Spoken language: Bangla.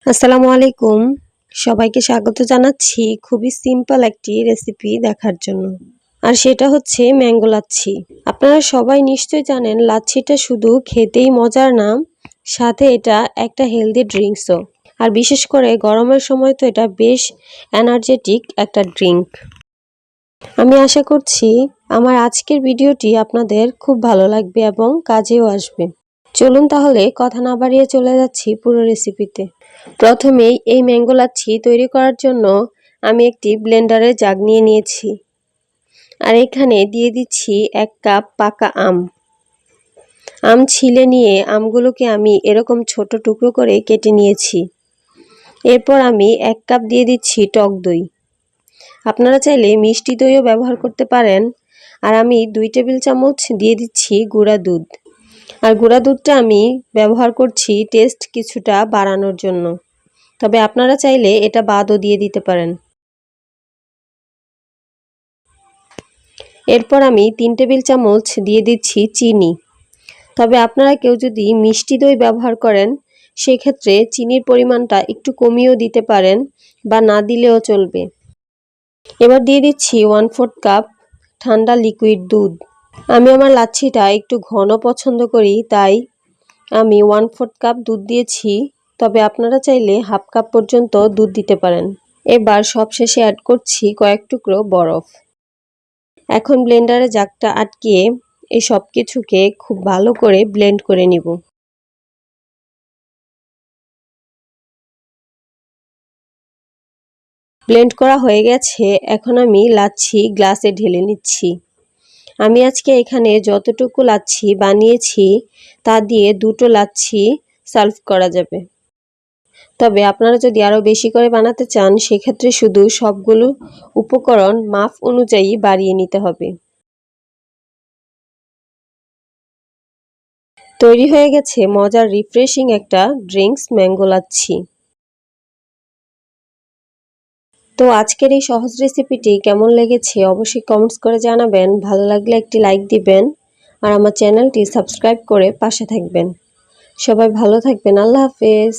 আসসালামু আলাইকুম। সবাইকে স্বাগত জানাচ্ছি খুবই সিম্পল একটি রেসিপি দেখার জন্য। আর সেটা হচ্ছে ম্যাঙ্গো লাচ্ছি। আপনারা সবাই নিশ্চয়ই জানেন লাচ্ছিটা শুধু খেতেই মজার না, সাথে এটা একটা হেলদি ড্রিঙ্কসও। আর বিশেষ করে গরমের সময় তো এটা বেশ এনার্জেটিক একটা ড্রিঙ্ক। আমি আশা করছি আমার আজকের ভিডিওটি আপনাদের খুব ভালো লাগবে এবং কাজেও আসবে। চলুন তাহলে কথা না বাড়িয়ে চলে যাচ্ছি পুরো রেসিপিতে। প্রথমেই এই ম্যাঙ্গো লাচ্ছি তৈরি করার জন্য আমি একটি ব্লেন্ডারের জাগ নিয়ে নিয়েছি। আর এখানে দিয়ে দিচ্ছি 1 কাপ পাকা আম। আম ছিলে নিয়ে আমগুলোকে আমি এরকম ছোট টুকরো করে কেটে নিয়েছি। এরপর আমি 1 কাপ দিয়ে দিচ্ছি টক দই। আপনারা চাইলে মিষ্টি দইও ব্যবহার করতে পারেন। আর আমি 2 টেবিল চামচ দিয়ে দিচ্ছি গুঁড়া দুধ। আর গুঁড়া দুধটা আমি ব্যবহার করছি টেস্ট কিছুটা বাড়ানোর জন্য, তবে আপনারা চাইলে এটা বাদও দিয়ে দিতে পারেন। এরপর আমি 3 টেবিল চামচ দিয়ে দিচ্ছি চিনি। তবে আপনারা কেউ যদি মিষ্টি দই ব্যবহার করেন সেক্ষেত্রে চিনির পরিমাণটা একটু কমিয়েও দিতে পারেন বা না দিলেও চলবে। এবার দিয়ে দিচ্ছি 1/4 কাপ ঠান্ডা লিকুইড দুধ। আমি আমার লাচ্ছিটা একটু ঘন পছন্দ করি, তাই আমি 1/4 কাপ দুধ দিয়েছি, তবে আপনারা চাইলে হাফ কাপ পর্যন্ত দুধ দিতে পারেন। এবার সবশেষে অ্যাড করছি কয়েক টুকরো বরফ। এখন ব্লেন্ডারে জাগটা আটকিয়ে এই সব কিছুকে খুব ভালো করে ব্লেন্ড করে নিব। ব্লেন্ড করা হয়ে গেছে, এখন আমি লাচ্ছি গ্লাসে ঢেলে নিচ্ছি। আমি আজকে এখানে যতটুকু লাচ্ছি বানিয়েছি তা দিয়ে 2টো লাচ্ছি সার্ভ করা যাবে। তবে আপনারা যদি আরও বেশি করে বানাতে চান সেক্ষেত্রে শুধু সবগুলো উপকরণ মাপ অনুযায়ী বাড়িয়ে নিতে হবে। তৈরি হয়ে গেছে মজার রিফ্রেশিং একটা ড্রিঙ্কস ম্যাঙ্গো লাচ্ছি। তো আজকের এই সহজ রেসিপিটি কেমন লেগেছে অবশ্যই কমেন্টস করে জানাবেন। ভালো লাগলে একটি লাইক দিবেন আর আমার চ্যানেলটি সাবস্ক্রাইব করে পাশে থাকবেন। সবাই ভালো থাকবেন। আল্লাহ হাফেজ।